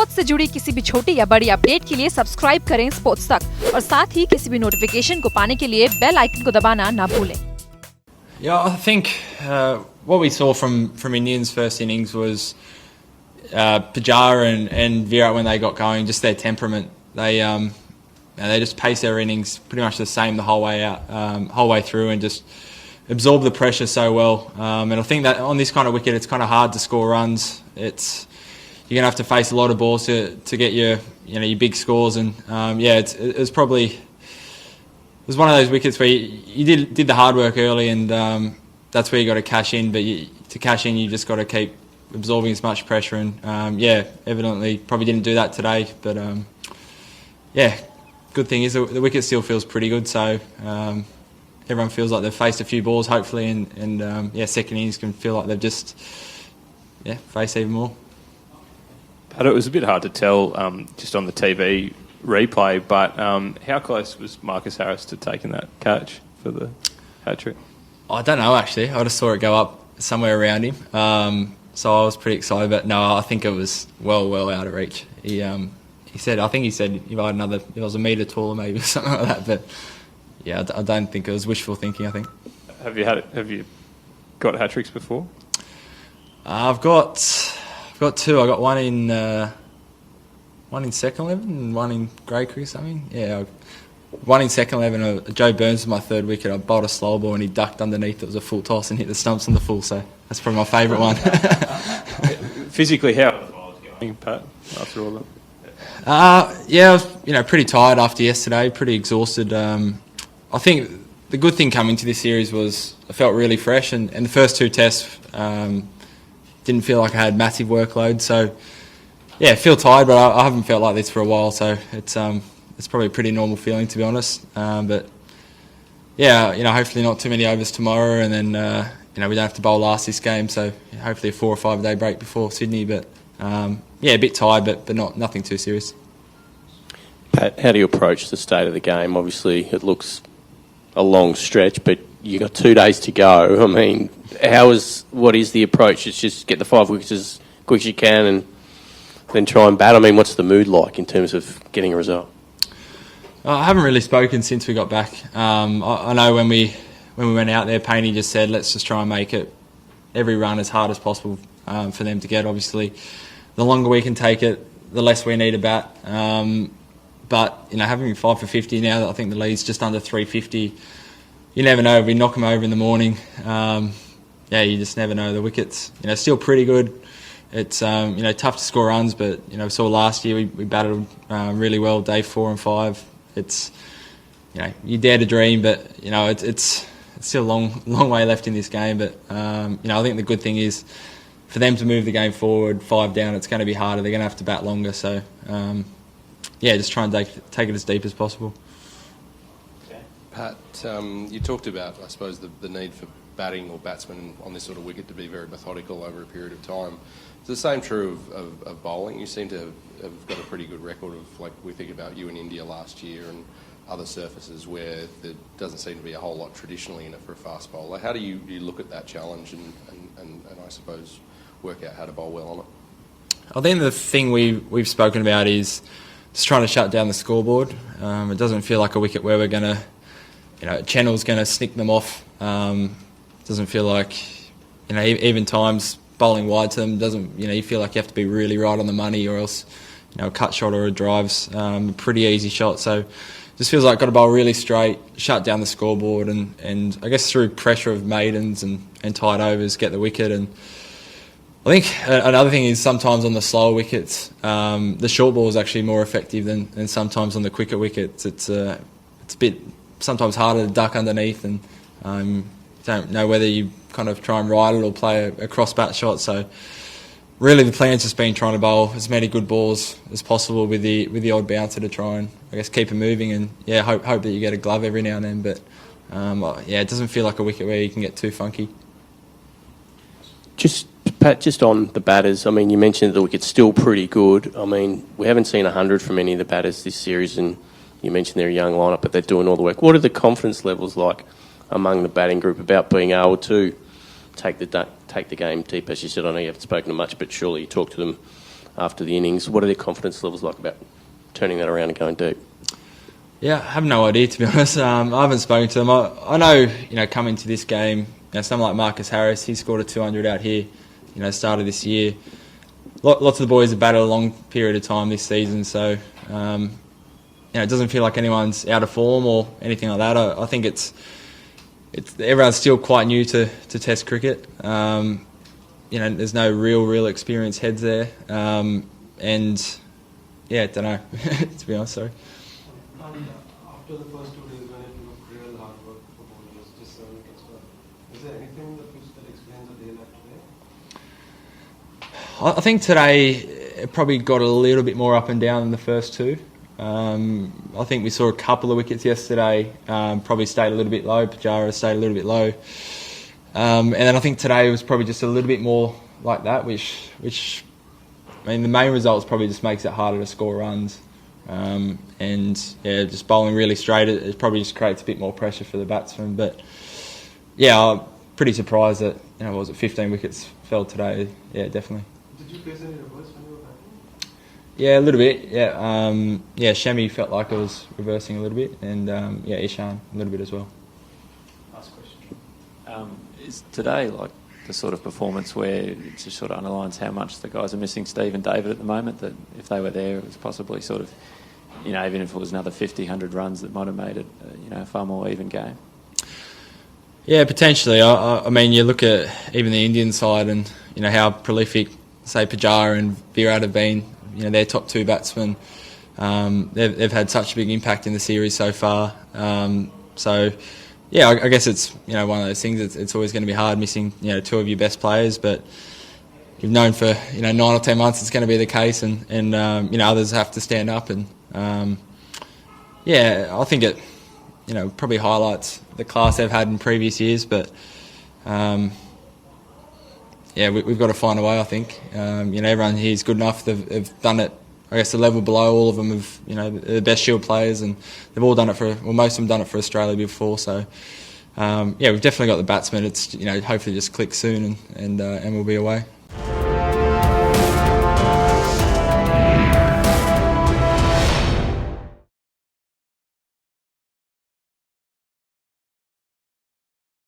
Sports से जुड़ी किसी भी छोटी या बड़ी अपडेट के लिए सब्सक्राइब करें स्पोर्ट्स तक और साथ ही किसी भी नोटिफिकेशन को पाने के लिए बेल आइकन को दबाना ना भूलें। Yeah, I think what we saw from Indians' first innings was Pujara and Virat when they got going, just their temperament. They just paced their innings pretty much the same the whole way out, whole way through, and just absorbed the pressure so well. And I think that on this kind of wicket, it's kind of hard to score runs. You're gonna have to face a lot of balls to get your big scores, and it was probably. It was one of those wickets where you did the hard work early, and that's where you got to cash in. But to cash in, you just got to keep absorbing as much pressure. And evidently probably didn't do that today. But good thing is the wicket still feels pretty good. So everyone feels like they've faced a few balls, hopefully, and second innings can feel like they've just faced even more. But it was a bit hard to tell just on the TV replay, but how close was Marcus Harris to taking that catch for the hat-trick? I don't know, actually. I just saw it go up somewhere around him. So I was pretty excited, but no, I think it was well out of reach. He said if I was a metre taller maybe or something like that, but yeah, I don't think it was wishful thinking, I think. Have you got hat-tricks before? I've got two. I got one in second 11 and one in grade cricket or something. Yeah, one in second 11. Joe Burns was my third wicket. I bowled a slow ball and he ducked underneath. It was a full toss and hit the stumps on the full. So that's probably my favourite one. Physically, how was it going, Pat, after all that? I was pretty tired after yesterday. Pretty exhausted. I think the good thing coming to this series was I felt really fresh, and the first two tests didn't feel like I had massive workload. So. Yeah, I feel tired, but I haven't felt like this for a while, so it's probably a pretty normal feeling, to be honest. But yeah, hopefully not too many overs tomorrow, and then we don't have to bowl last this game, so hopefully a 4 or 5 day break before Sydney. But a bit tired, but nothing too serious. Pat, how do you approach the state of the game? Obviously, it looks a long stretch, but you got 2 days to go. I mean, what is the approach? It's just get the 5 wickets as quick as you can and then try and bat. I mean, what's the mood like in terms of getting a result? I haven't really spoken since we got back. I know when we went out there, Painey just said, let's just try and make it every run as hard as possible for them to get. Obviously, the longer we can take it, the less we need to bat. But having 5 for 50 now, I think the lead's just under 350. You never know. If we knock them over in the morning, you just never know. The wickets, still pretty good. It's tough to score runs, but we saw last year we batted really well day 4 and 5. It's you dare to dream, but it's still a long way left in this game. But I think the good thing is for them to move the game forward 5 down. It's going to be harder. They're going to have to bat longer. So just try and take it as deep as possible. Pat, you talked about, I suppose, the need for batting or batsmen on this sort of wicket to be very methodical over a period of time. Is the same true of bowling? You seem to have got a pretty good record of, like we think about you in India last year and other surfaces where there doesn't seem to be a whole lot traditionally in it for a fast bowler. How do you look at that challenge and I suppose work out how to bowl well on it? I think the thing we've spoken about is just trying to shut down the scoreboard. It doesn't feel like a wicket where we're going to, Channel's going to snick them off. Doesn't feel like, even times bowling wide to them doesn't, you feel like you have to be really right on the money, or else, a cut shot or a drive's a pretty easy shot. So just feels like got to bowl really straight, shut down the scoreboard, and I guess through pressure of maidens and tight overs get the wicket. And I think another thing is sometimes on the slower wickets, the short ball is actually more effective than sometimes on the quicker wickets. It's a bit sometimes harder to duck underneath, and don't know whether you kind of try and ride it or play a cross bat shot. So really the plan's just been trying to bowl as many good balls as possible with the odd bouncer to try and, I guess, keep it moving, and hope that you get a glove every now and then. But it doesn't feel like a wicket where you can get too funky. Pat, just on the batters, I mean, you mentioned the wicket's still pretty good. I mean, we haven't seen 100 from any of the batters this series, and you mentioned they're a young lineup, but they're doing all the work. What are the confidence levels like among the batting group about being able to take the game deep? As you said, I know you haven't spoken to much, but surely you talk to them after the innings. What are their confidence levels like about turning that around and going deep? Yeah, I have no idea, to be honest. I haven't spoken to them. I know, coming to this game, someone like Marcus Harris, he scored a 200 out here, start of this year. Lots of the boys have batted a long period of time this season, so it doesn't feel like anyone's out of form or anything like that. I think it's everyone's still quite new to Test cricket. There's no real experienced heads there, and yeah, I don't know to be honest. Sorry. And after the first 2 days when it looked real hard work for bowlers, just 7 wickets, is there anything that explains a day like today? I think today it probably got a little bit more up and down than the first two. I think we saw a couple of wickets yesterday, probably stayed a little bit low. Pujara stayed a little bit low. And then I think today was probably just a little bit more like that, which the main results probably just makes it harder to score runs. And just bowling really straight, it probably just creates a bit more pressure for the batsmen. But yeah, I'm pretty surprised that, what was it, 15 wickets fell today. Yeah, definitely. Did you face any reverse when you were batting? Yeah, a little bit. Yeah, Shami felt like I was reversing a little bit, and Ishan a little bit as well. Last question. Is today like the sort of performance where it just sort of underlines how much the guys are missing Steve and David at the moment, that if they were there, it was possibly sort of, even if it was another 50, 100 runs, that might have made it, a far more even game? Yeah, potentially. I mean, you look at even the Indian side and, how prolific, say, Pujara and Virat have been, their top 2 batsmen. They've had such a big impact in the series so far. Yeah, I guess it's one of those things. It's always going to be hard missing 2 of your best players, but you've known for 9 or 10 months it's going to be the case, and others have to stand up, and I think it probably highlights the class they've had in previous years, but we've got to find a way. I think everyone here is good enough. They've done it. I guess the level below, all of them have, the best Shield players, and they've all done it most of them done it for Australia before. So, we've definitely got the batsmen. It's hopefully just click soon, and we'll be away.